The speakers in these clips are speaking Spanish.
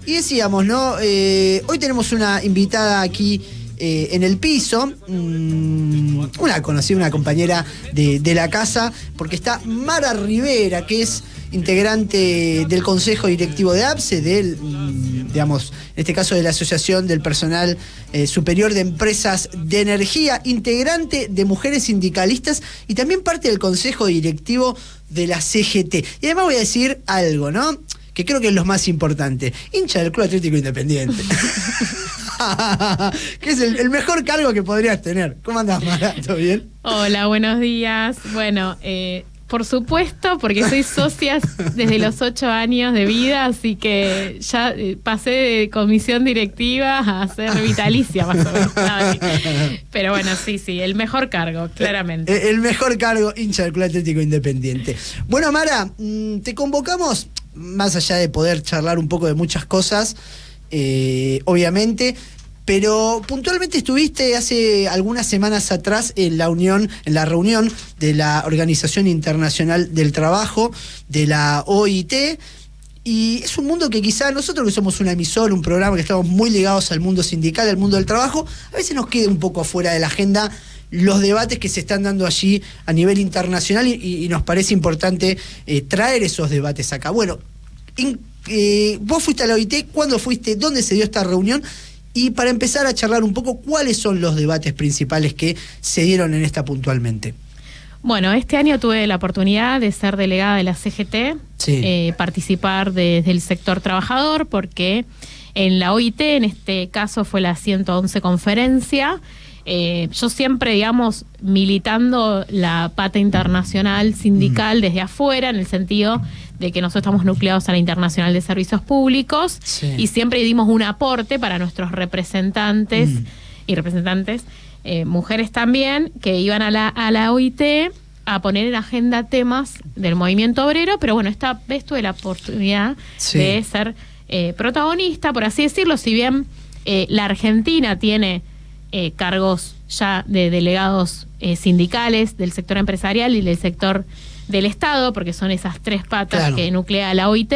Y decíamos, ¿no? Hoy tenemos una invitada aquí en el piso, una conocida, una compañera de la casa, porque está Mara Rivera, que es integrante del Consejo Directivo de APSE, digamos, en este caso de la Asociación del Personal Superior de Empresas de Energía, integrante de Mujeres Sindicalistas y también parte del Consejo Directivo de la CGT. Y además voy a decir algo, ¿no? Que creo que es lo más importante. Hincha del Club Atlético Independiente. Que es el mejor cargo que podrías tener. ¿Cómo andás, Mara? ¿Todo bien? Hola, buenos días. Bueno, por supuesto, porque soy socia desde los 8 años de vida, así que ya pasé de comisión directiva a ser vitalicia, más o menos. Pero bueno, sí, el mejor cargo, claramente. El mejor cargo, hincha del Club Atlético Independiente. Bueno, Mara, te convocamos, más allá de poder charlar un poco de muchas cosas, obviamente, pero puntualmente estuviste hace algunas semanas atrás en la reunión de la Organización Internacional del Trabajo, de la OIT, y es un mundo que quizá nosotros que somos una emisora, un programa que estamos muy ligados al mundo sindical, al mundo del trabajo, a veces nos queda un poco afuera de la agenda los debates que se están dando allí a nivel internacional y nos parece importante traer esos debates acá. Bueno, vos fuiste a la OIT, ¿cuándo fuiste? ¿Dónde se dio esta reunión? Y para empezar a charlar un poco, ¿cuáles son los debates principales que se dieron en esta puntualmente? Bueno, este año tuve la oportunidad de ser delegada de la CGT, sí. Participar desde el sector trabajador, porque en la OIT, en este caso fue la 111 conferencia, yo siempre, digamos, militando la pata internacional sindical desde afuera, en el sentido de que nosotros estamos nucleados a la Internacional de Servicios Públicos, sí. Y siempre dimos un aporte para nuestros representantes y representantes, mujeres también, que iban a la OIT a poner en agenda temas del movimiento obrero, pero bueno, esta vez tuve la oportunidad sí. de ser protagonista, por así decirlo, si bien la Argentina tiene cargos ya de delegados sindicales del sector empresarial y del sector del Estado, porque son esas tres patas claro. que nuclea la OIT.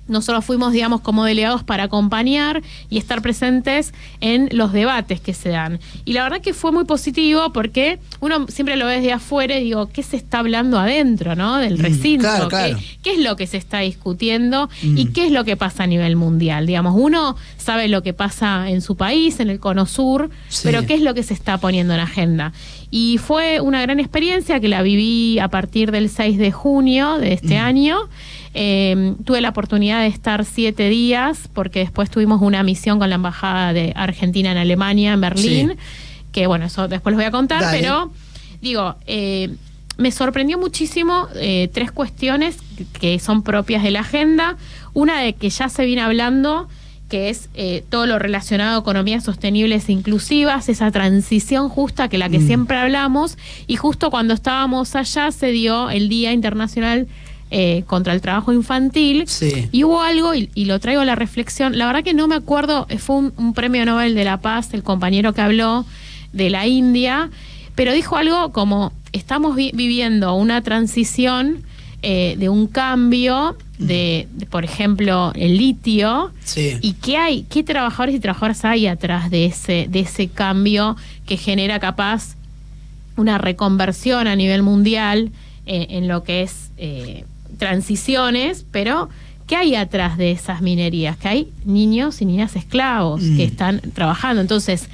Nosotros fuimos, digamos, como delegados para acompañar y estar presentes en los debates que se dan. Y la verdad que fue muy positivo porque uno siempre lo ve desde afuera y digo, ¿qué se está hablando adentro, no? Del recinto. Claro, claro. ¿Qué es lo que se está discutiendo y qué es lo que pasa a nivel mundial? Digamos, uno sabe lo que pasa en su país, en el Cono Sur, sí. pero ¿qué es lo que se está poniendo en agenda? Y fue una gran experiencia que la viví a partir del 6 de junio de este año. Tuve la oportunidad de estar 7 días porque después tuvimos una misión con la Embajada de Argentina en Alemania, en Berlín, sí. que bueno, eso después les voy a contar, Dale. Pero digo, me sorprendió muchísimo 3 cuestiones que son propias de la agenda. Una de que ya se viene hablando, que es todo lo relacionado a economías sostenibles e inclusivas, esa transición justa que la que siempre hablamos, y justo cuando estábamos allá se dio el Día Internacional contra el trabajo infantil, sí. y hubo algo, y lo traigo a la reflexión, la verdad que no me acuerdo, fue un premio Nobel de la Paz, el compañero que habló de la India, pero dijo algo como, estamos viviendo una transición de un cambio de, por ejemplo, el litio, sí. y qué trabajadores y trabajadoras hay atrás de ese cambio que genera capaz una reconversión a nivel mundial en lo que es transiciones, pero ¿qué hay atrás de esas minerías? Que hay niños y niñas esclavos que están trabajando. Entonces,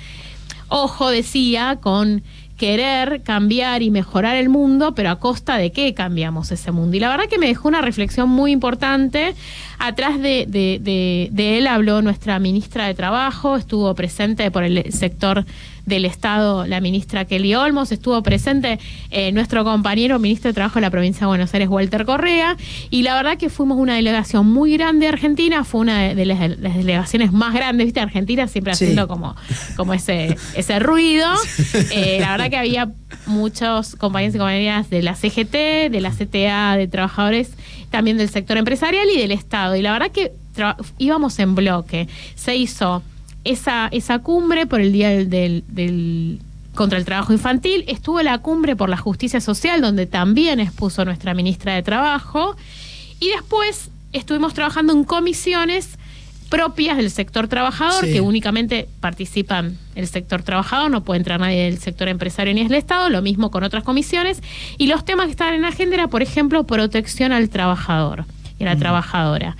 ojo, decía, con querer cambiar y mejorar el mundo, pero ¿a costa de qué cambiamos ese mundo? Y la verdad que me dejó una reflexión muy importante. Atrás de él habló nuestra ministra de Trabajo, estuvo presente por el sector del Estado la ministra Kelly Olmos, estuvo presente nuestro compañero ministro de Trabajo de la provincia de Buenos Aires, Walter Correa, y la verdad que fuimos una delegación muy grande de Argentina, fue una de las delegaciones más grandes, ¿viste? Argentina siempre sí. haciendo como ese ruido. La verdad que había muchos compañeros y compañeras de la CGT, de la CTA, de trabajadores, también del sector empresarial y del Estado, y la verdad que íbamos en bloque. Se hizo esa cumbre por el Día del contra el trabajo infantil, estuvo la cumbre por la justicia social, donde también expuso nuestra ministra de Trabajo, y después estuvimos trabajando en comisiones propias del sector trabajador, Sí. que únicamente participan el sector trabajador, no puede entrar nadie del sector empresario ni del Estado, lo mismo con otras comisiones, y los temas que estaban en agenda era, por ejemplo, protección al trabajador y a la trabajadora.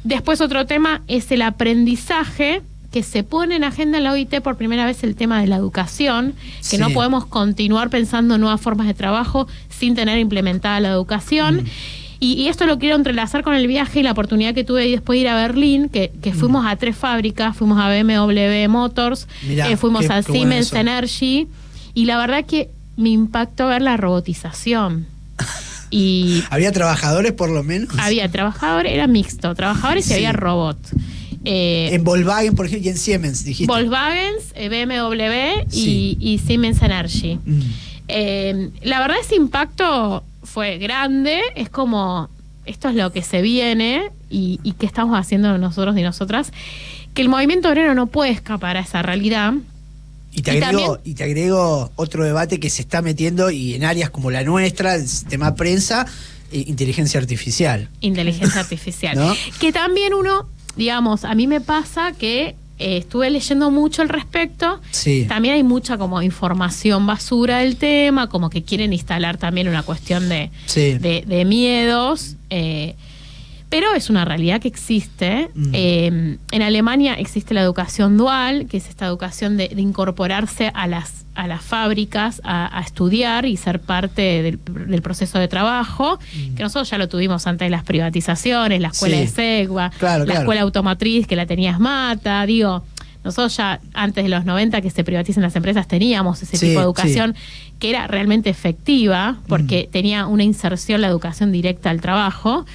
Después otro tema es el aprendizaje, que se pone en agenda en la OIT por primera vez el tema de la educación, que Sí. no podemos continuar pensando en nuevas formas de trabajo sin tener implementada la educación. Y esto lo quiero entrelazar con el viaje y la oportunidad que tuve después de ir a Berlín, que fuimos a 3 fábricas, fuimos a BMW Motors, Mirá, fuimos a qué bueno Siemens eso. Energy, y la verdad que me impactó ver la robotización. Y ¿Había trabajadores por lo menos? había trabajadores, era mixto, trabajadores Sí. y había robot. En Volkswagen, por ejemplo, y en Siemens, dijiste. Volkswagen, BMW Sí. y Siemens Energy. Mm. La verdad ese impacto fue grande, es como, esto es lo que se viene y qué estamos haciendo nosotros y nosotras, que el movimiento obrero no puede escapar a esa realidad. Y te agrego otro debate que se está metiendo y en áreas como la nuestra, el sistema prensa, inteligencia artificial. Inteligencia artificial. ¿No? Que también uno, digamos, a mí me pasa que estuve leyendo mucho al respecto. Sí. También hay mucha como información basura del tema, como que quieren instalar también una cuestión de miedos. Pero es una realidad que existe. En Alemania existe la educación dual, que es esta educación de incorporarse a las fábricas a estudiar y ser parte del proceso de trabajo, que nosotros ya lo tuvimos antes de las privatizaciones, la escuela de Segua, la escuela automotriz que la tenía Mata, digo, nosotros ya antes de los 90 que se privaticen las empresas teníamos ese tipo de educación que era realmente efectiva, porque tenía una inserción, la educación directa al trabajo.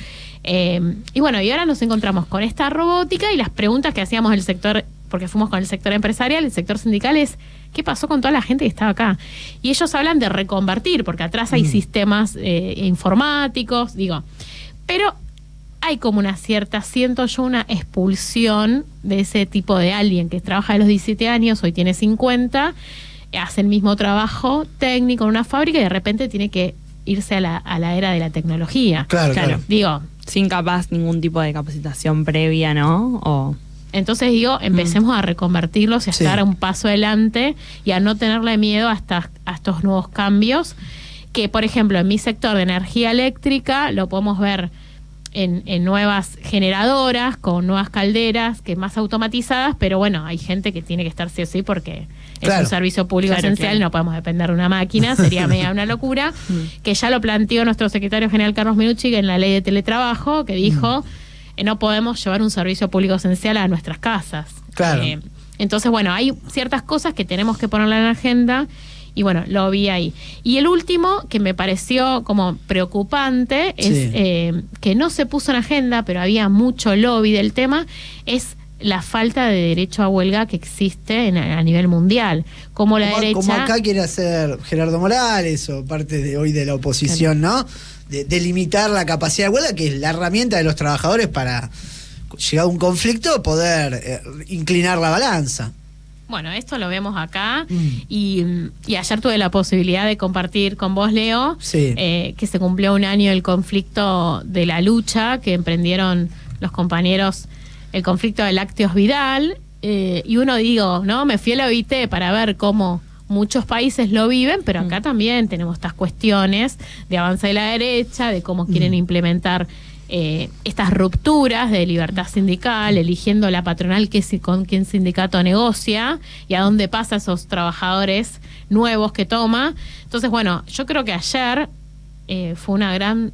Y bueno, y ahora nos encontramos con esta robótica y las preguntas que hacíamos del sector, porque fuimos con el sector empresarial, el sector sindical es, ¿qué pasó con toda la gente que estaba acá? Y ellos hablan de reconvertir, porque atrás hay sistemas informáticos, digo, pero hay como una cierta, siento yo, una expulsión de ese tipo de alguien que trabaja a los 17 años, hoy tiene 50, hace el mismo trabajo técnico en una fábrica y de repente tiene que irse a la era de la tecnología. Claro. Digo, sin capaz ningún tipo de capacitación previa, ¿no? Entonces digo, empecemos a reconvertirlos y a estar un paso adelante y a no tenerle miedo a estos nuevos cambios, que por ejemplo en mi sector de energía eléctrica lo podemos ver en nuevas generadoras, con nuevas calderas, que más automatizadas, pero bueno, hay gente que tiene que estar sí o sí porque es un servicio público esencial, no podemos depender de una máquina, sería media una locura, que ya lo planteó nuestro secretario general Carlos Minucci en la ley de teletrabajo, que dijo, no podemos llevar un servicio público esencial a nuestras casas. Claro. Entonces, bueno, hay ciertas cosas que tenemos que ponerla en la agenda. Y bueno, lo vi ahí. Y el último, que me pareció como preocupante, es que no se puso en agenda, pero había mucho lobby del tema, es la falta de derecho a huelga que existe a nivel mundial. Como la derecha... Como acá quiere hacer Gerardo Morales o parte de hoy de la oposición, ¿no? De limitar la capacidad de huelga, que es la herramienta de los trabajadores para, llegado a un conflicto, poder inclinar la balanza. Bueno, esto lo vemos acá y ayer tuve la posibilidad de compartir con vos, Leo, que se cumplió 1 año el conflicto de la lucha que emprendieron los compañeros, el conflicto de Lácteos Vidal, y uno digo, ¿no? Me fui a la OIT para ver cómo muchos países lo viven, pero acá también tenemos estas cuestiones de avance de la derecha, de cómo quieren implementar estas rupturas de libertad sindical, eligiendo la patronal con quien sindicato negocia y a dónde pasa esos trabajadores nuevos que toma. Entonces, bueno, yo creo que ayer fue una gran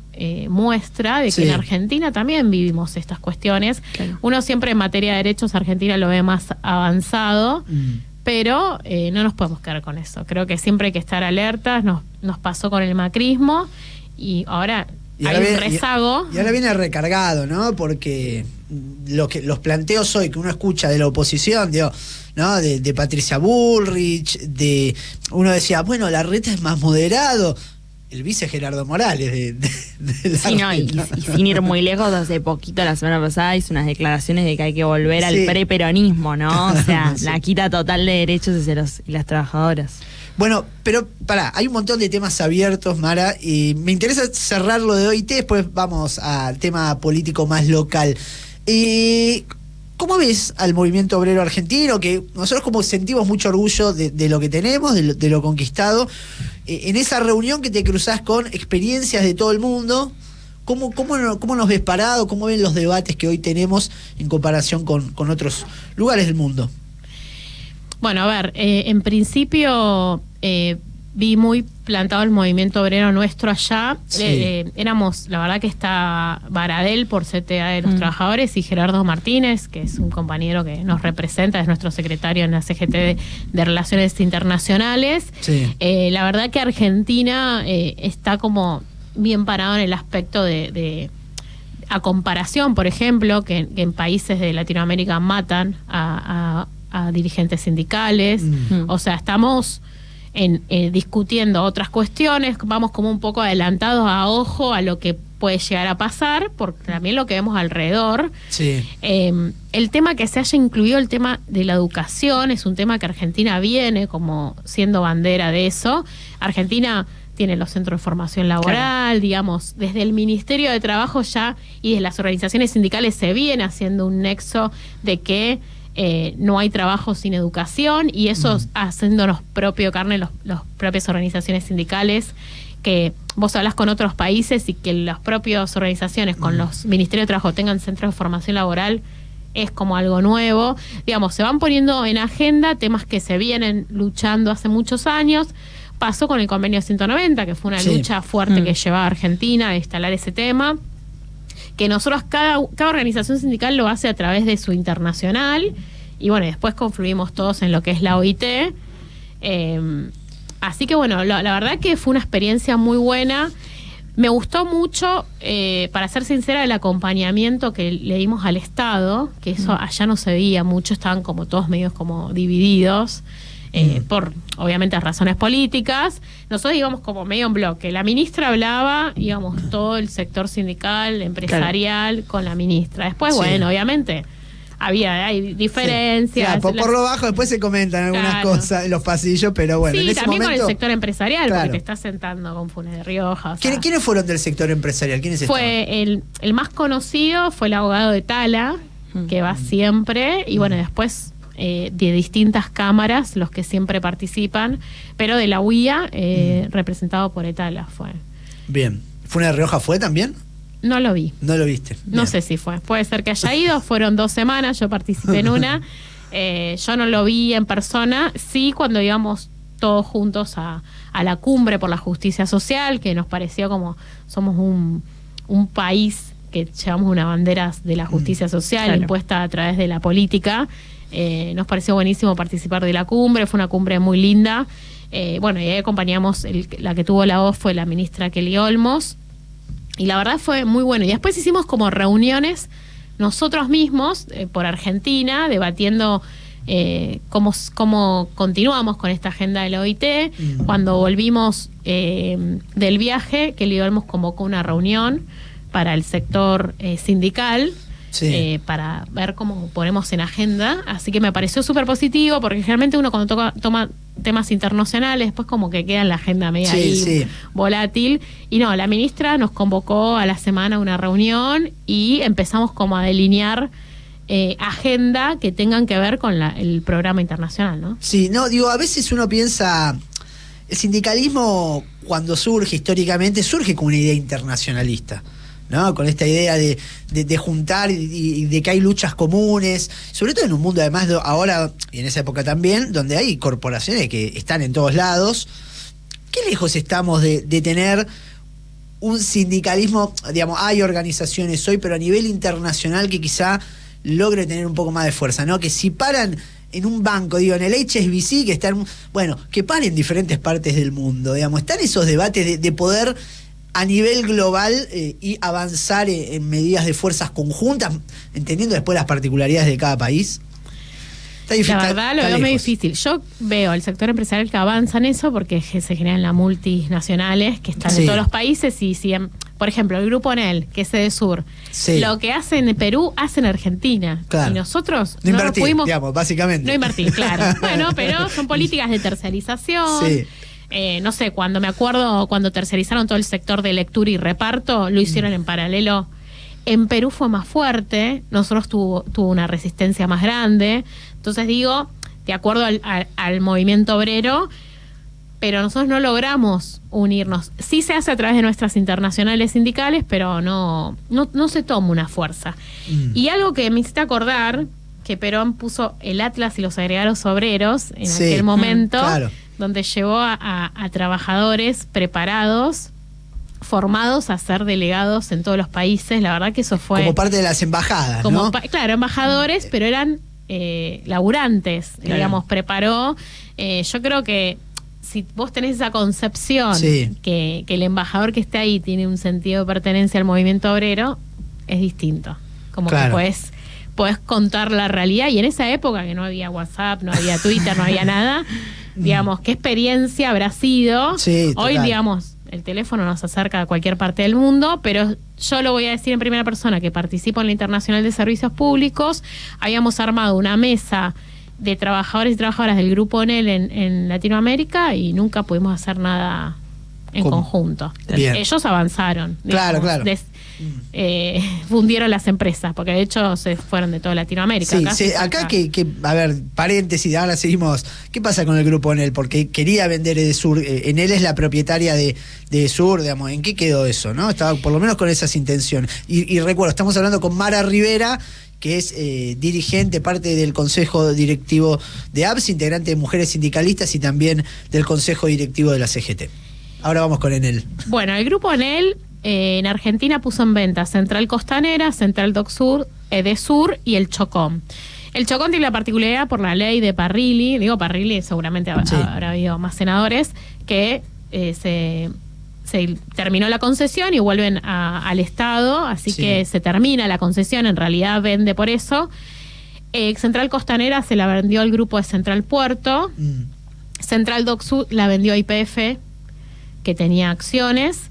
muestra de que en Argentina también vivimos estas cuestiones. Claro. Uno siempre en materia de derechos Argentina lo ve más avanzado, pero no nos podemos quedar con eso. Creo que siempre hay que estar alertas. Nos pasó con el macrismo y ahora... hay un rezago. Y ahora viene recargado, ¿no? Porque los planteos hoy que uno escucha de la oposición, digo, ¿no? De Patricia Bullrich, uno decía, bueno, Larreta es más moderado. El vice Gerardo Morales de sí, no, y sin ir muy lejos, hace poquito, la semana pasada, hizo unas declaraciones de que hay que volver al preperonismo, ¿no? O sea, la quita total de derechos hacia las trabajadoras. Bueno, pero hay un montón de temas abiertos, Mara, y me interesa cerrar lo de OIT, después vamos al tema político más local. ¿Cómo ves al movimiento obrero argentino? Que nosotros como sentimos mucho orgullo de lo que tenemos, de lo conquistado. En esa reunión que te cruzás con experiencias de todo el mundo, ¿cómo nos ves parado? ¿Cómo ven los debates que hoy tenemos en comparación con otros lugares del mundo? Bueno, a ver, en principio vi muy plantado el movimiento obrero nuestro allá. Sí. Éramos, la verdad que está Baradel por CTA de los Trabajadores y Gerardo Martínez, que es un compañero que nos representa, es nuestro secretario en la CGT de Relaciones Internacionales. Sí. La verdad que Argentina está como bien parado en el aspecto de a comparación, por ejemplo, que en países de Latinoamérica matan a dirigentes sindicales. O sea, estamos discutiendo otras cuestiones, vamos como un poco adelantados a ojo a lo que puede llegar a pasar, porque también lo que vemos alrededor. Sí. El tema que se haya incluido el tema de la educación es un tema que Argentina viene como siendo bandera de eso. Argentina tiene los centros de formación laboral, claro. Digamos, desde el Ministerio de Trabajo ya y desde las organizaciones sindicales se viene haciendo un nexo de que no hay trabajo sin educación, y eso haciéndonos propio carne las propias organizaciones sindicales, que vos hablas con otros países y que las propias organizaciones con los ministerios de trabajo tengan centros de formación laboral es como algo nuevo. Digamos, se van poniendo en agenda temas que se vienen luchando hace muchos años. Pasó con el convenio 190, que fue una lucha fuerte que llevaba a Argentina a instalar ese tema, que nosotros, cada organización sindical lo hace a través de su internacional, y bueno, después confluimos todos en lo que es la OIT. Así que bueno, la verdad que fue una experiencia muy buena. Me gustó mucho, para ser sincera, el acompañamiento que le dimos al Estado, que eso allá no se veía mucho, estaban como todos medios como divididos. Por, obviamente, razones políticas. Nosotros íbamos como medio en bloque. La ministra hablaba, íbamos todo el sector sindical, empresarial, con la ministra. Después, bueno, obviamente, hay diferencias. Claro, por lo bajo después se comentan algunas cosas en los pasillos, pero bueno, en ese también momento, con el sector empresarial, porque te estás sentando con Funes de Rioja. O sea, ¿Quiénes fueron del sector empresarial? ¿Quiénes fue el más conocido fue el abogado de Tala, que va siempre, y bueno, después de distintas cámaras, los que siempre participan, pero de la UIA, representado por Etala fue. Bien. ¿Funes de Rioja fue también? No lo vi. No lo viste. Bien. No sé si fue. Puede ser que haya ido. Fueron 2 semanas, yo participé en una. Yo no lo vi en persona. Sí, cuando íbamos todos juntos a la cumbre por la justicia social, que nos pareció como somos un país que llevamos una bandera de la justicia social impuesta a través de la política. Nos pareció buenísimo participar de la cumbre, fue una cumbre muy linda. Bueno, y ahí acompañamos, la que tuvo la voz fue la ministra Kelly Olmos, y la verdad fue muy bueno. Y después hicimos como reuniones nosotros mismos por Argentina, debatiendo cómo continuamos con esta agenda de la OIT. Cuando volvimos del viaje, Kelly Olmos convocó una reunión para el sector sindical, para ver cómo ponemos en agenda. Así que me pareció súper positivo, porque generalmente uno cuando toma temas internacionales, después como que queda en la agenda media volátil. Y no, la ministra nos convocó a la semana a una reunión y empezamos como a delinear agenda que tengan que ver con el programa internacional, ¿no? Sí, no, digo, a veces uno piensa, el sindicalismo cuando surge históricamente, surge como una idea internacionalista, ¿no? Con esta idea de juntar y de que hay luchas comunes, sobre todo en un mundo además ahora, y en esa época también, donde hay corporaciones que están en todos lados. ¿Qué lejos estamos de tener un sindicalismo? Digamos, hay organizaciones hoy, pero a nivel internacional, que quizá logre tener un poco más de fuerza, ¿no? Que si paran en un banco, digo, en el HSBC, que están, bueno, que paren en diferentes partes del mundo, digamos, están esos debates de poder a nivel global y avanzar en medidas de fuerzas conjuntas, entendiendo después las particularidades de cada país. La verdad lo veo muy difícil. Yo veo al sector empresarial que avanza en eso, porque se generan las multinacionales que están en todos los países, y siguen, por ejemplo, el grupo NEL, que es Edesur, lo que hace en Perú, hace en Argentina. Y nosotros no invertir, pudimos, digamos, básicamente. No invertir, claro. Bueno, pero son políticas de tercerización. No sé, cuando tercerizaron todo el sector de lectura y reparto, lo hicieron en paralelo En Perú fue más fuerte, nosotros tuvo una resistencia más grande. Entonces digo, de acuerdo al movimiento obrero, pero nosotros no logramos unirnos. Sí se hace a través de nuestras internacionales sindicales, pero no se toma una fuerza. Y algo que me hiciste acordar, que Perón puso el Atlas y los agregados obreros en aquel momento, claro, donde llevó a trabajadores preparados, formados a ser delegados en todos los países. La verdad que eso fue... Como parte de las embajadas, ¿no? Claro, embajadores, pero eran laburantes, claro, digamos, preparó. Yo creo que si vos tenés esa concepción, que el embajador que esté ahí tiene un sentido de pertenencia al movimiento obrero, es distinto. Como claro, que podés contar la realidad. Y en esa época que no había WhatsApp, no había Twitter, no había nada, digamos, ¿qué experiencia habrá sido? Hoy, digamos, el teléfono nos acerca a cualquier parte del mundo, pero yo lo voy a decir en primera persona, que participo en la Internacional de Servicios Públicos. Habíamos armado una mesa de trabajadores y trabajadoras del Grupo Enel en Latinoamérica y nunca pudimos hacer nada en conjunto. Bien. Ellos avanzaron. Claro, digamos, claro. Fundieron las empresas, porque de hecho se fueron de toda Latinoamérica. Acá a ver, paréntesis, ahora seguimos. ¿Qué pasa con el Grupo Enel? Porque quería vender Edesur. Enel es la propietaria de Edesur, digamos. ¿En qué quedó eso, no? Estaba por lo menos con esas intenciones. Y recuerdo, estamos hablando con Mara Rivera, que es dirigente, parte del Consejo Directivo de ABS, integrante de Mujeres Sindicalistas y también del Consejo Directivo de la CGT. Ahora vamos con Enel. Bueno, el Grupo Enel en Argentina puso en venta Central Costanera, Central Dock Sur, Edesur y el Chocón. El Chocón tiene la particularidad por la ley de Parrilli, digo Parrilli, seguramente habrá habido más senadores, que se terminó la concesión y vuelven al Estado, así que se termina la concesión, en realidad vende por eso. Central Costanera se la vendió al grupo de Central Puerto, Central Dock Sur la vendió a YPF, que tenía acciones.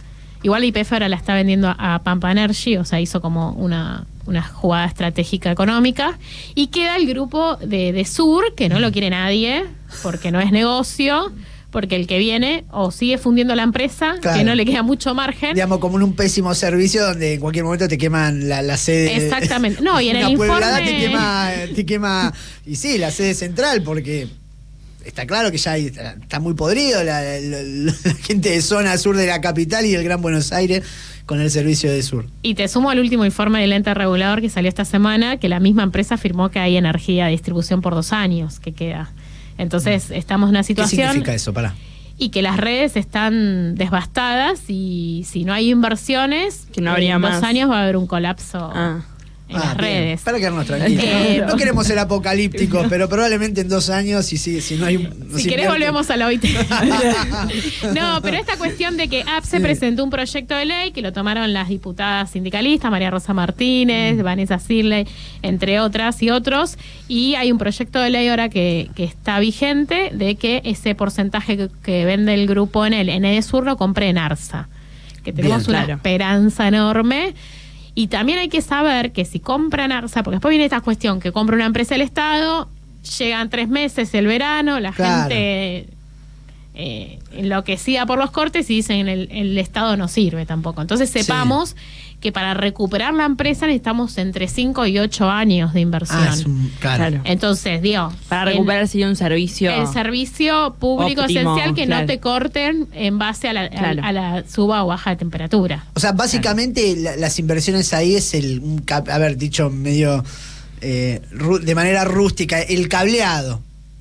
Igual YPF ahora la está vendiendo a Pampa Energy, o sea, hizo como una jugada estratégica económica. Y queda el grupo de Sur, que no lo quiere nadie, porque no es negocio, porque el que viene o sigue fundiendo la empresa, claro, que no le queda mucho margen. Digamos, como en un pésimo servicio donde en cualquier momento te queman la sede. Exactamente. No, y en el informe... te quema, y sí, la sede central, porque... Está claro que ya está muy podrido la gente de zona sur de la capital y del Gran Buenos Aires con el servicio de Sur. Y te sumo al último informe del ente regulador que salió esta semana, que la misma empresa afirmó que hay energía de distribución por 2 años que queda. Entonces estamos en una situación... ¿Qué significa eso? Y que las redes están devastadas y si no hay inversiones, que no habría más. 2 años va a haber un colapso. En las redes. Para quedarnos tranquilos. No queremos ser apocalípticos, pero probablemente en 2 años, si no hay si querés, volvemos a la OIT. No, pero esta cuestión de que APSE presentó un proyecto de ley que lo tomaron las diputadas sindicalistas, María Rosa Martínez, Vanessa Sirley, entre otras y otros, y hay un proyecto de ley ahora que está vigente de que ese porcentaje que vende el grupo en Edesur lo compre en ARSA, que tenemos una esperanza enorme. Y también hay que saber que si compran ARSA, porque después viene esta cuestión, que compra una empresa del Estado, llegan 3 meses el verano, la gente enloquecida por los cortes y dicen el Estado no sirve tampoco. Entonces sepamos que para recuperar la empresa necesitamos entre 5 y 8 años de inversión. Claro. Entonces, digo, para recuperar sería un servicio... El servicio público óptimo, esencial, que no te corten en base a la suba o baja de temperatura. O sea, básicamente las inversiones ahí es dicho medio de manera rústica, el cableado.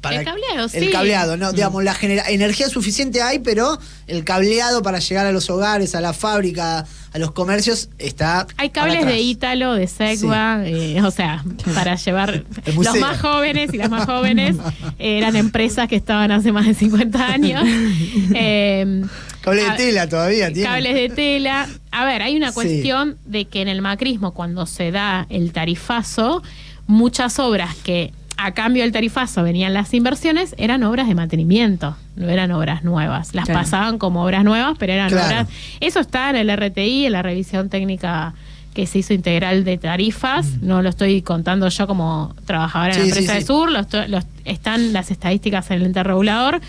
El cableado, ¿no? Digamos, energía suficiente hay, pero el cableado para llegar a los hogares, a la fábrica, a los comercios, está. Hay cables de Ítalo, de Segua, o sea, para llevar. Los más jóvenes y las más jóvenes eran empresas que estaban hace más de 50 años. Cables de tela todavía tiene. Cables de tela. A ver, hay una cuestión de que en el macrismo, cuando se da el tarifazo, muchas obras que a cambio del tarifazo venían las inversiones, eran obras de mantenimiento, no eran obras nuevas. Las pasaban como obras nuevas, pero eran obras... Eso está en el RTI, en la revisión técnica que se hizo integral de tarifas. No lo estoy contando yo como trabajadora en la empresa de Sur, están las estadísticas en el ente regulador.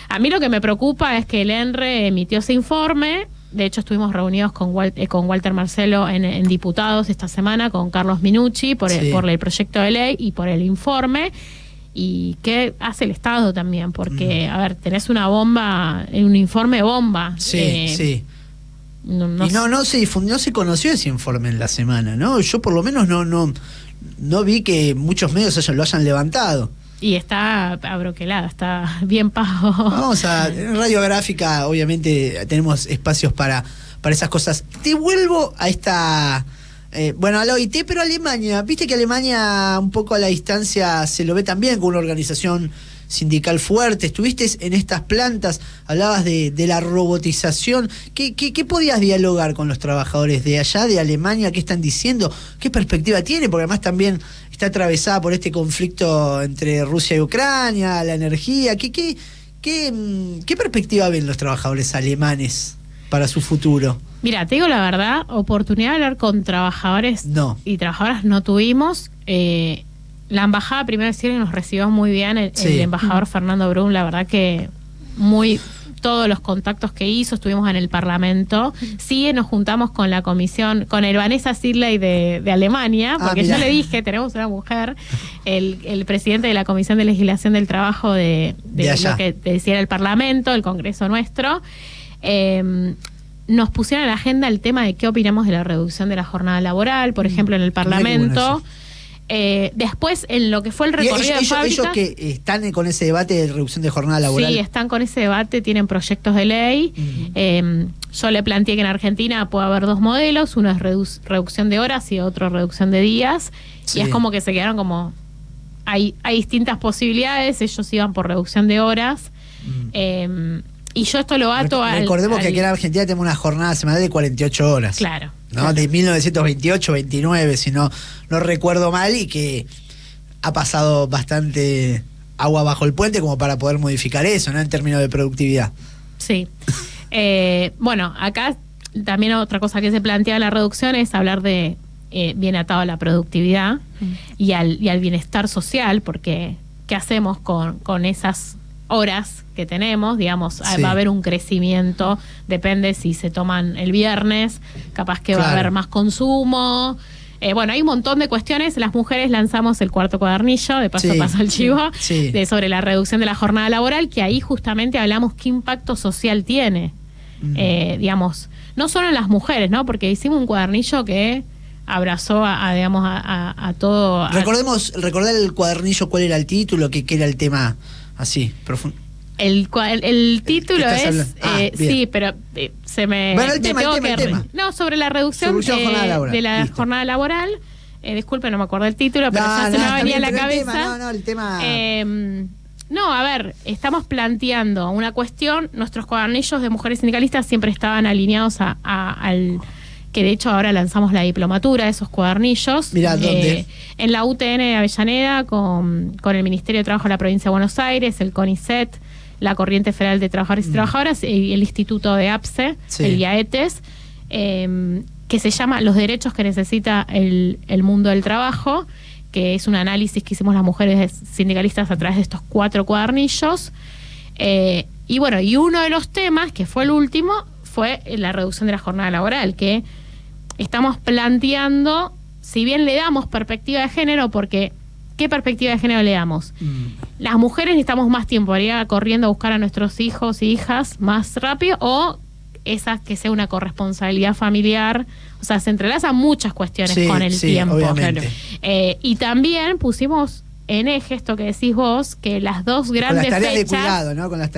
A mí lo que me preocupa es que el ENRE emitió ese informe de hecho estuvimos reunidos con Walter Marcelo en diputados esta semana, con Carlos Minucci por el proyecto de ley y por el informe. Y qué hace el Estado también, porque, a ver, tenés una bomba, un informe bomba. Sí. No se difundió, no se conoció ese informe en la semana, ¿no? Yo por lo menos no vi que muchos medios lo hayan levantado. Y está abroquelada, está bien pago. Vamos en radiográfica, obviamente tenemos espacios para esas cosas. Te vuelvo a esta... a la OIT, pero Alemania, viste que Alemania un poco a la distancia se lo ve también con una organización sindical fuerte. Estuviste en estas plantas, hablabas de la robotización. ¿Qué podías dialogar con los trabajadores de allá, de Alemania? ¿Qué están diciendo? ¿Qué perspectiva tiene? Porque además también está atravesada por este conflicto entre Rusia y Ucrania, la energía. ¿Qué perspectiva ven los trabajadores alemanes para su futuro? Mira, te digo la verdad, oportunidad de hablar con trabajadores y trabajadoras no tuvimos. La embajada, primero decir, que nos recibió muy bien el embajador Fernando Brum, la verdad que todos los contactos que hizo, estuvimos en el Parlamento. Sí, nos juntamos con la comisión, con el Vanessa Sidley de Alemania, porque yo le dije, tenemos una mujer, el presidente de la Comisión de Legislación del Trabajo de lo que te decía el Parlamento, el Congreso nuestro. Nos pusieron en la agenda el tema de qué opinamos de la reducción de la jornada laboral, por ejemplo, en el Parlamento. Después, en lo que fue el recorrido de fábricas... Ellos que están con ese debate de reducción de jornada laboral. Sí, están con ese debate, tienen proyectos de ley. Yo le planteé que en Argentina puede haber dos modelos, uno es reducción de horas y otro reducción de días. Y es como que se quedaron como... Hay distintas posibilidades, ellos iban por reducción de horas. Y yo esto lo ato Recordemos que aquí en Argentina tenemos una jornada semanal de 48 horas. Claro. ¿No? Claro. De 1928, 29, si no recuerdo mal, y que ha pasado bastante agua bajo el puente como para poder modificar eso, ¿no? En términos de productividad. Sí. Acá también otra cosa que se plantea la reducción es hablar de bien atado a la productividad y al bienestar social, porque ¿qué hacemos con esas horas que tenemos? Digamos, va a haber un crecimiento, depende si se toman el viernes, capaz que va a haber más consumo. Hay un montón de cuestiones. Las mujeres lanzamos el cuarto cuadernillo, de paso el chivo, sobre la reducción de la jornada laboral, que ahí justamente hablamos qué impacto social tiene. Digamos, no solo en las mujeres, ¿no? Porque hicimos un cuadernillo que abrazó a todo. Recordar el cuadernillo, cuál era el título, qué era el tema. Así, profundo. El título es... sí, pero se me... Bueno, el tema. No, sobre la reducción de la jornada laboral. Disculpe, no me acuerdo el título, pero ya se me venía a la cabeza. El tema... a ver, estamos planteando una cuestión. Nuestros cuadernillos de mujeres sindicalistas siempre estaban alineados al... que de hecho ahora lanzamos la diplomatura de esos cuadernillos. Mirá, ¿dónde? En la UTN de Avellaneda, con el Ministerio de Trabajo de la Provincia de Buenos Aires, el CONICET, la Corriente Federal de Trabajadores y Trabajadoras, y el Instituto de APSE, el IAETES, que se llama Los derechos que necesita el mundo del trabajo, que es un análisis que hicimos las mujeres sindicalistas a través de estos 4 cuadernillos. Y uno de los temas, que fue el último, fue la reducción de la jornada laboral, que estamos planteando, si bien le damos perspectiva de género, porque ¿qué perspectiva de género le damos? Las mujeres necesitamos más tiempo, ir corriendo a buscar a nuestros hijos y hijas más rápido, o esa que sea una corresponsabilidad familiar. O sea, se entrelazan muchas cuestiones con el tiempo. Obviamente. Y también pusimos en eje esto que decís vos, que las dos grandes fechas... Con las tareas de cuidado, ¿no? Con las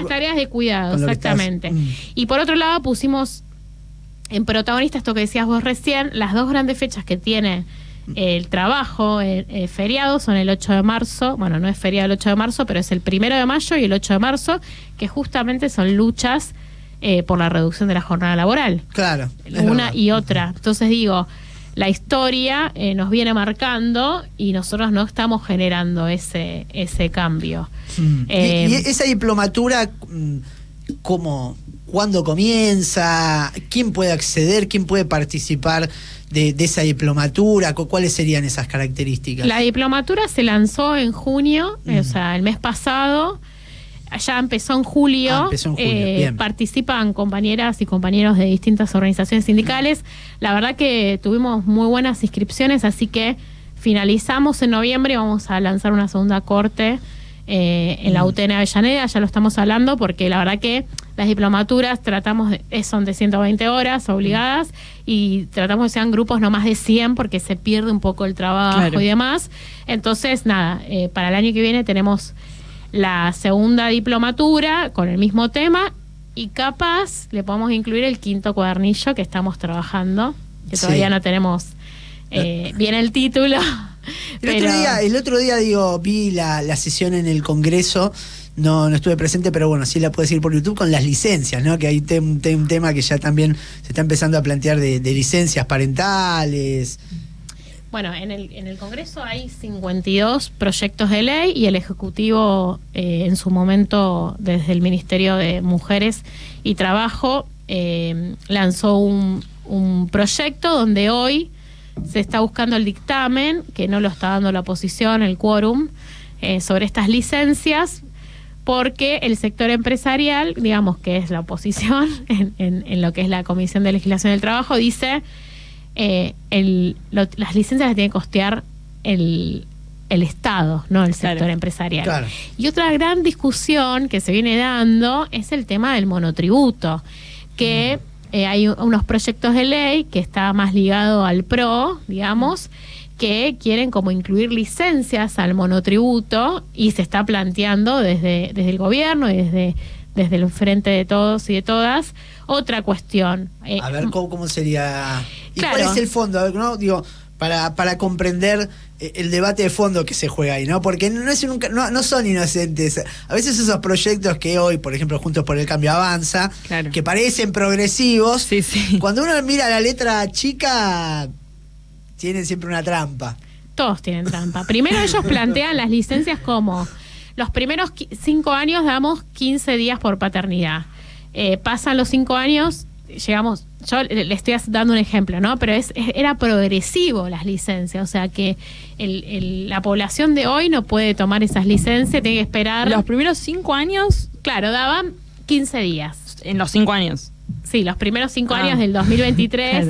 tareas de cuidado, exactamente. Y por otro lado pusimos en protagonista esto que decías vos recién, las dos grandes fechas que tiene el trabajo, feriado, son el 8 de marzo, no es feriado el 8 de marzo, pero es el 1 de mayo y el 8 de marzo, que justamente son luchas por la reducción de la jornada laboral. Claro. Una y otra. Entonces digo, la historia nos viene marcando y nosotros no estamos generando ese cambio. ¿Y esa diplomatura, cuándo comienza? ¿Quién puede acceder? ¿Quién puede participar de esa diplomatura? ¿Cuáles serían esas características? La diplomatura se lanzó en junio, o sea, el mes pasado. ya empezó en julio. Bien. Participan compañeras y compañeros de distintas organizaciones sindicales. La verdad que tuvimos muy buenas inscripciones, así que finalizamos en noviembre y vamos a lanzar una segunda corte en la UTN Avellaneda. Ya lo estamos hablando porque la verdad que las diplomaturas son de 120 horas obligadas y tratamos que sean grupos no más de 100 porque se pierde un poco el trabajo y demás. Entonces, nada, para el año que viene tenemos la segunda diplomatura con el mismo tema y capaz le podemos incluir el 5.º cuadernillo que estamos trabajando, que todavía no tenemos bien el título. El otro día vi la sesión en el Congreso, no estuve presente, pero bueno, sí la puedes ir por YouTube con las licencias, ¿no? Que hay un tema que ya también se está empezando a plantear de licencias parentales. Bueno, en el Congreso hay 52 proyectos de ley y el Ejecutivo, en su momento, desde el Ministerio de Mujeres y Trabajo, lanzó un proyecto donde hoy se está buscando el dictamen, que no lo está dando la oposición, el quórum, sobre estas licencias, porque el sector empresarial, digamos que es la oposición, en lo que es la Comisión de Legislación del Trabajo, dice las licencias las tiene que costear el Estado, no el sector empresarial. Claro. Y otra gran discusión que se viene dando es el tema del monotributo, que hay unos proyectos de ley que está más ligado al PRO, digamos, que quieren como incluir licencias al monotributo y se está planteando desde el gobierno y desde el frente de todos y de todas otra cuestión. A ver, ¿cómo sería? ¿Y cuál es el fondo? A ver, ¿no? Digo, para comprender el debate de fondo que se juega ahí, ¿no? Porque no son inocentes. A veces esos proyectos que hoy, por ejemplo, Juntos por el Cambio avanza, que parecen progresivos, cuando uno mira la letra chica, tienen siempre una trampa. Todos tienen trampa. Primero ellos plantean las licencias como los primeros 5 años damos 15 días por paternidad. Pasan los 5 años, llegamos, yo le estoy dando un ejemplo, ¿no? Pero era progresivo las licencias, o sea que la población de hoy no puede tomar esas licencias, tiene que esperar. Los primeros 5 años, claro, daban 15 días. En los 5 años. Sí, los primeros 5 años del 2023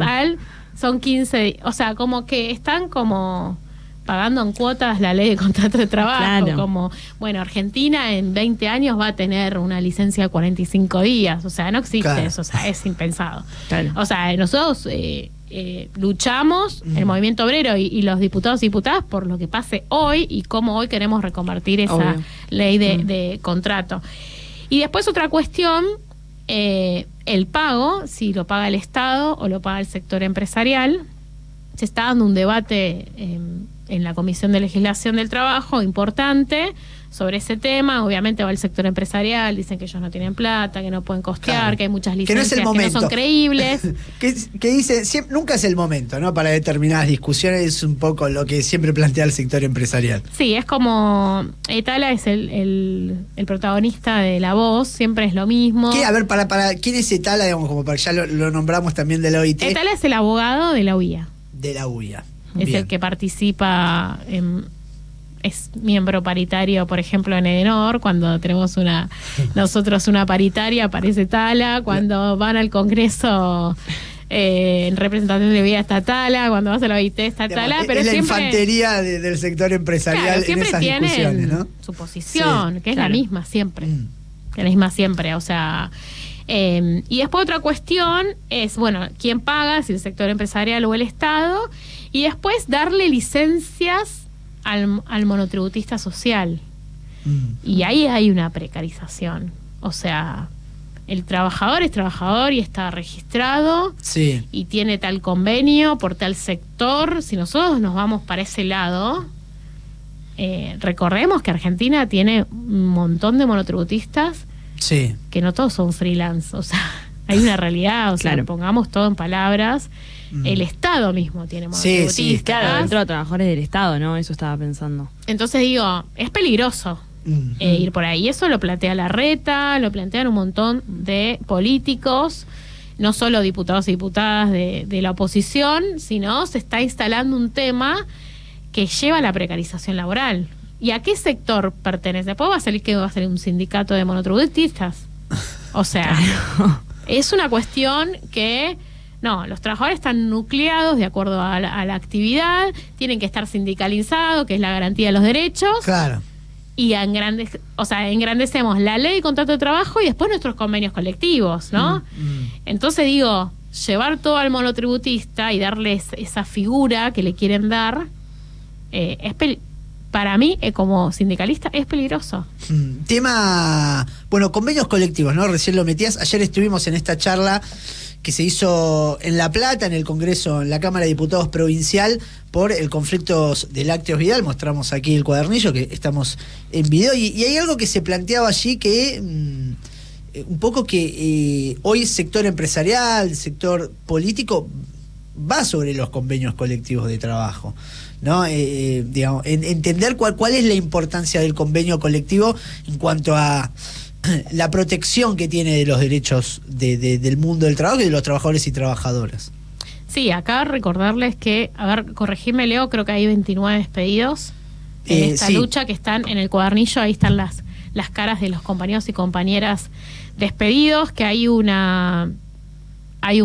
son 15, o sea, como que están como pagando en cuotas la ley de contrato de trabajo, como, bueno, Argentina en 20 años va a tener una licencia de 45 días, o sea, no existe eso, o sea, es impensado. O sea, nosotros luchamos, el movimiento obrero y los diputados y diputadas, por lo que pase hoy y cómo hoy queremos reconvertir esa ley de contrato. Y después otra cuestión, el pago, si lo paga el Estado o lo paga el sector empresarial. Se está dando un debate en la Comisión de Legislación del Trabajo importante sobre ese tema. Obviamente va el sector empresarial, dicen que ellos no tienen plata, que no pueden costear, que hay muchas licencias que no son creíbles. que dice, nunca es el momento, ¿no? Para determinadas discusiones, es un poco lo que siempre plantea el sector empresarial. Sí, es como Etala es el protagonista de La Voz, siempre es lo mismo. A ver, para ¿quién es Etala? Digamos, como para ya lo nombramos también de la OIT. Etala es el abogado de la UIA. De la UIA. Es el que participa, es miembro paritario, por ejemplo, en Edenor. Cuando tenemos nosotros una paritaria, aparece Tala. Cuando van al Congreso en representación de vida está Tala. Cuando vas a la OIT está Tala. Pero es la siempre, infantería del sector empresarial, en esas discusiones, ¿no? Su posición, que es la misma siempre. La misma siempre, o sea. Y después otra cuestión es, bueno, ¿quién paga? Si el sector empresarial o el Estado. Y después darle licencias al monotributista social. Y ahí hay una precarización. O sea, el trabajador es trabajador y está registrado y tiene tal convenio por tal sector. Si nosotros nos vamos para ese lado, recordemos que Argentina tiene un montón de monotributistas que no todos son freelance, o sea, hay una realidad, o sea, pongamos todo en palabras. El Estado mismo tiene monotributistas. Claro, dentro de trabajadores del Estado, ¿no? Eso estaba pensando. Entonces digo, es peligroso ir por ahí. Eso lo plantea Larreta, lo plantean un montón de políticos, no solo diputados y diputadas de la oposición, sino se está instalando un tema que lleva a la precarización laboral. ¿y a qué sector pertenece? Después va a salir que va a ser un sindicato de monotributistas. O sea, es una cuestión que... No, los trabajadores están nucleados de acuerdo a la actividad, tienen que estar sindicalizados, que es la garantía de los derechos. Claro. Y engrandecemos la ley de contrato de trabajo y después nuestros convenios colectivos, ¿no? Entonces digo, llevar todo al monotributista y darles esa figura que le quieren dar, para mí, como sindicalista, es peligroso. Tema, bueno, convenios colectivos, ¿no? Recién lo metías. Ayer estuvimos en esta charla que se hizo en La Plata, en el Congreso, en la Cámara de Diputados Provincial, por el conflicto de Lácteos Vidal. Mostramos aquí el cuadernillo, que estamos en video, y hay algo que se planteaba allí que... un poco que hoy sector empresarial, sector político, va sobre los convenios colectivos de trabajo, ¿no? Digamos, entender cuál es la importancia del convenio colectivo en cuanto a la protección que tiene de los derechos del mundo del trabajo y de los trabajadores y trabajadoras. Sí, acá recordarles que, a ver, corregime, Leo, creo que hay 29 despedidos en esta lucha, que están en el cuadernillo. Ahí están las caras de los compañeros y compañeras despedidos, que hay un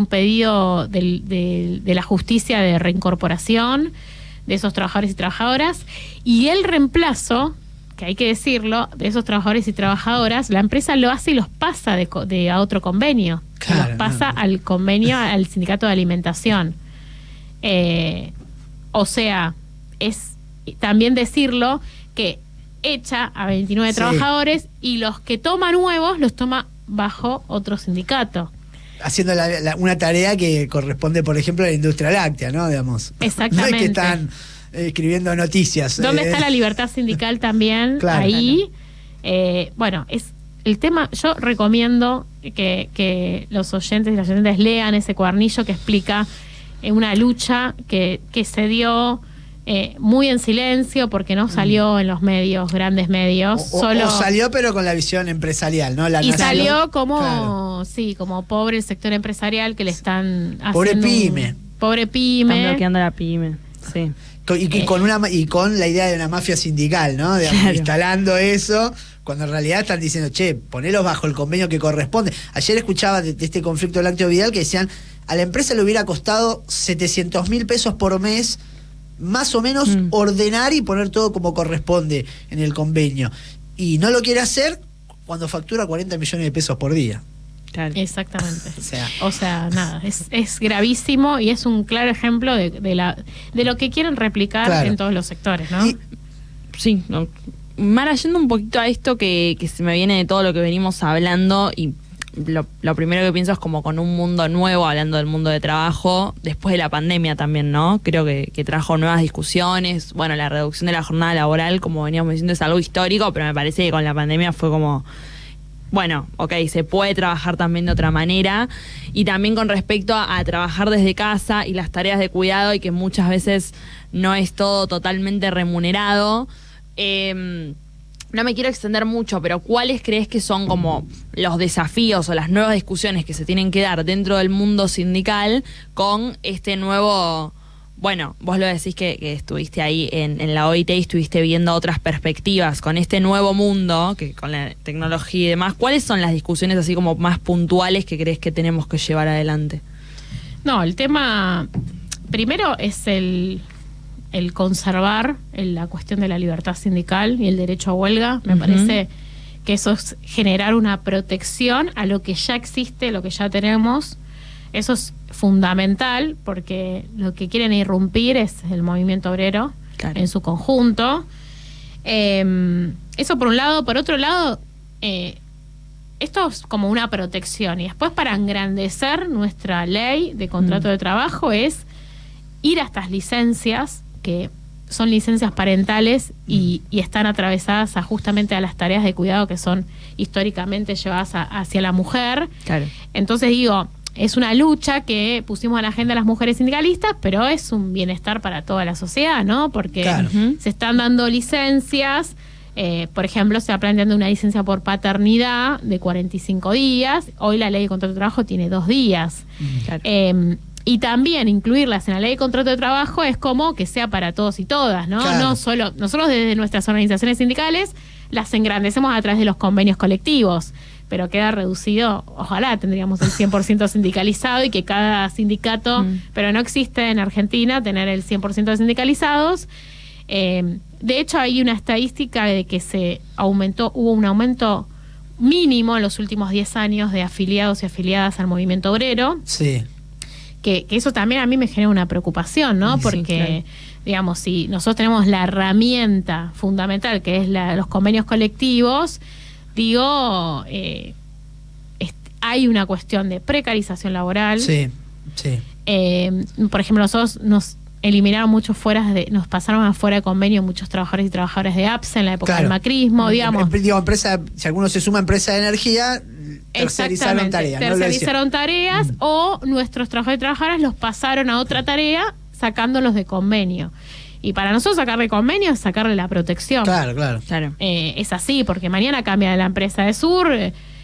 pedido de la justicia de reincorporación de esos trabajadores y trabajadoras, y el reemplazo, que hay que decirlo, de esos trabajadores y trabajadoras, la empresa lo hace y los pasa a otro convenio, claro, los pasa al convenio, al sindicato de alimentación. O sea, es también decirlo que echa a 29 trabajadores y los que toma nuevos los toma bajo otro sindicato. Haciendo una tarea que corresponde, por ejemplo, a la industria láctea, ¿no? Digamos. Exactamente. No es que están escribiendo noticias. ¿Dónde está la libertad sindical también? Claro, ahí. Claro. Bueno, es el tema. Yo recomiendo que los oyentes y las oyentes lean ese cuadernillo que explica una lucha que se dio muy en silencio, porque no salió en los medios, grandes medios. O salió, pero con la visión empresarial, ¿no? Salió como, claro, sí, como pobre el sector empresarial, que le están haciendo... Pobre pyme. Están bloqueando a la pyme, sí. Y con la idea de una mafia sindical, ¿no? Digamos, claro, instalando eso, cuando en realidad están diciendo, che, ponelos bajo el convenio que corresponde. Ayer escuchaba de este conflicto de Lácteos Vidal que decían, a la empresa le hubiera costado 700.000 pesos por mes, más o menos, ordenar y poner todo como corresponde en el convenio. Y no lo quiere hacer cuando factura 40 millones de pesos por día. Claro. Exactamente. O sea, nada, es gravísimo y es un claro ejemplo de lo que quieren replicar, claro, en todos los sectores, ¿no? Sí, no. Mara, yendo un poquito a esto que se me viene de todo lo que venimos hablando, y lo primero que pienso es como con un mundo nuevo, hablando del mundo de trabajo, después de la pandemia también, ¿no? Creo que trajo nuevas discusiones. Bueno, la reducción de la jornada laboral, como veníamos diciendo, es algo histórico, pero me parece que con la pandemia fue como... Bueno, ok, se puede trabajar también de otra manera, y también con respecto a trabajar desde casa y las tareas de cuidado, y que muchas veces no es todo totalmente remunerado. No me quiero extender mucho, pero ¿cuáles crees que son como los desafíos o las nuevas discusiones que se tienen que dar dentro del mundo sindical con este nuevo... Bueno, vos lo decís que estuviste ahí en la OIT y estuviste viendo otras perspectivas con este nuevo mundo, que con la tecnología y demás. ¿Cuáles son las discusiones así como más puntuales que crees que tenemos que llevar adelante? No, el tema primero es el conservar la cuestión de la libertad sindical y el derecho a huelga. Me parece que eso es generar una protección a lo que ya existe, lo que ya tenemos. Eso es fundamental, porque lo que quieren irrumpir es el movimiento obrero, claro, en su conjunto. Eso por un lado. Por otro lado, esto es como una protección. Y después, para engrandecer nuestra ley de contrato de trabajo, es ir a estas licencias, que son licencias parentales y están atravesadas justamente a las tareas de cuidado que son históricamente llevadas hacia la mujer. Claro. Entonces digo, es una lucha que pusimos a la agenda las mujeres sindicalistas, pero es un bienestar para toda la sociedad, ¿no? Porque claro, se están dando licencias. Por ejemplo, se está planteando una licencia por paternidad de 45 días. Hoy la ley de contrato de trabajo tiene 2 días. Claro. Y también incluirlas en la ley de contrato de trabajo es como que sea para todos y todas, ¿no? Claro. No solo, nosotros desde nuestras organizaciones sindicales las engrandecemos a través de los convenios colectivos, pero queda reducido, ojalá tendríamos el 100% sindicalizado y que cada sindicato, pero no existe en Argentina tener el 100% de sindicalizados. De hecho, hay una estadística de que hubo un aumento mínimo en los últimos 10 años de afiliados y afiliadas al movimiento obrero. Sí. Que eso también a mí me genera una preocupación, ¿no? Porque, sí, claro. digamos, si nosotros tenemos la herramienta fundamental, que es los convenios colectivos, digo, hay una cuestión de precarización laboral. Sí, sí. Por ejemplo, nosotros nos eliminaron muchos nos pasaron afuera de convenio muchos trabajadores y trabajadoras de APSE en la época del macrismo, digamos. Digo, empresa, si alguno se suma a empresa de energía, tercerizaron tareas. Tercerizaron tareas o nuestros trabajadores y trabajadoras los pasaron a otra tarea sacándolos de convenio. Y para nosotros sacar de convenio es sacarle la protección. Claro, claro. Es así, porque mañana cambia la empresa de Sur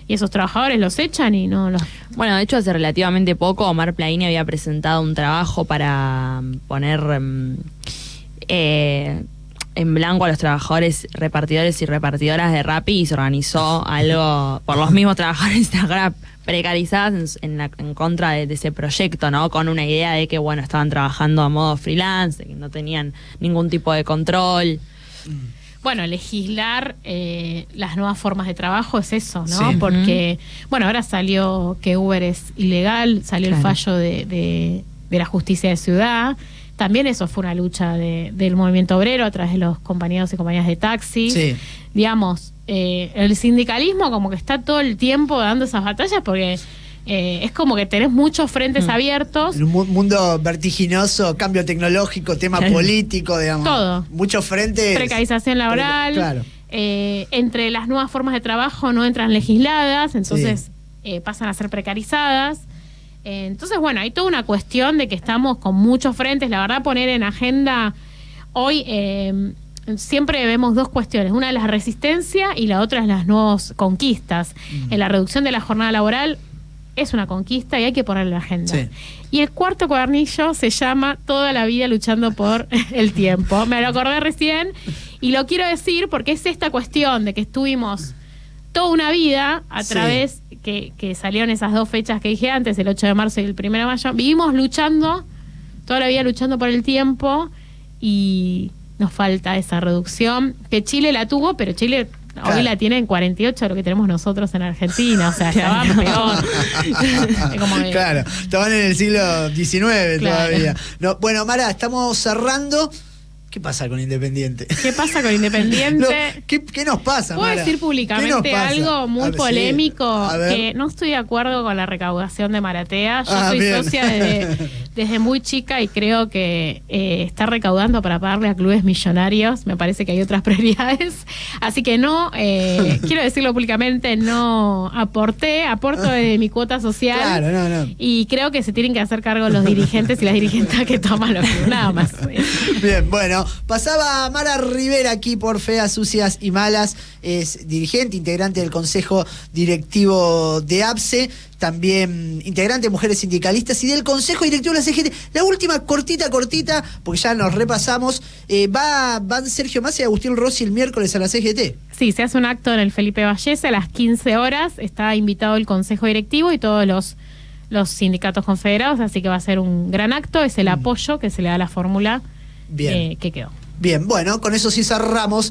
y esos trabajadores los echan y no los... Bueno, de hecho, hace relativamente poco Omar Plaini había presentado un trabajo para poner en blanco a los trabajadores, repartidores y repartidoras de Rappi, y se organizó algo por los mismos trabajadores y trabajadoras precarizadas en contra de ese proyecto, ¿no? Con una idea de que, bueno, estaban trabajando a modo freelance, que no tenían ningún tipo de control. Bueno, legislar las nuevas formas de trabajo es eso, ¿no? Sí. Porque, bueno, ahora salió que Uber es ilegal, salió el fallo de la justicia de ciudad. También eso fue una lucha del movimiento obrero a través de los compañeros y compañeras de taxi. Sí. Digamos, el sindicalismo como que está todo el tiempo dando esas batallas porque es como que tenés muchos frentes abiertos. En un mundo vertiginoso, cambio tecnológico, tema político, digamos. Todo. Muchos frentes. Precarización laboral. Claro. Entre las nuevas formas de trabajo no entran legisladas, entonces pasan a ser precarizadas. Entonces, bueno, hay toda una cuestión de que estamos con muchos frentes. La verdad, poner en agenda hoy siempre vemos dos cuestiones. Una es la resistencia y la otra es las nuevas conquistas. En la reducción de la jornada laboral es una conquista y hay que ponerla en la agenda. Sí. Y el cuarto cuadernillo se llama Toda la vida luchando por el tiempo. Me lo acordé recién y lo quiero decir porque es esta cuestión de que estuvimos toda una vida a través que salieron esas dos fechas que dije antes, el 8 de marzo y el 1 de mayo. Vivimos luchando, toda la vida luchando por el tiempo y nos falta esa reducción, que Chile la tuvo, pero Chile hoy la tiene en 48 de lo que tenemos nosotros en Argentina, o sea, estaban peor. Claro, estaban en el siglo XIX todavía. No, bueno, Mara, estamos cerrando. ¿Qué pasa con Independiente? ¿Qué pasa con Independiente? ¿Qué nos pasa, ¿Puedo Mara? decir públicamente algo muy polémico? Sí. Que no estoy de acuerdo con la recaudación de Maratea. Yo soy bien. socia desde muy chica y creo que está recaudando para pagarle a clubes millonarios. Me parece que hay otras prioridades. Así que no, quiero decirlo públicamente, no aporto de mi cuota social. Claro, no. Y creo que se tienen que hacer cargo los dirigentes y las dirigentes que toman los clubes. Nada más. Bien, bueno, pasaba Mara Rivera aquí por Feas, Sucias y Malas, es dirigente, integrante del Consejo Directivo de APSE, también integrante de Mujeres Sindicalistas y del Consejo Directivo de la CGT. La última, cortita, porque ya nos repasamos, van Sergio Massa y Agustín Rossi el miércoles a la CGT. Sí, se hace un acto en el Felipe Vallese a las 15 horas, está invitado el Consejo Directivo y todos los sindicatos confederados, así que va a ser un gran acto, es el apoyo que se le da a la fórmula que quedó. Bien, bueno, con eso sí cerramos.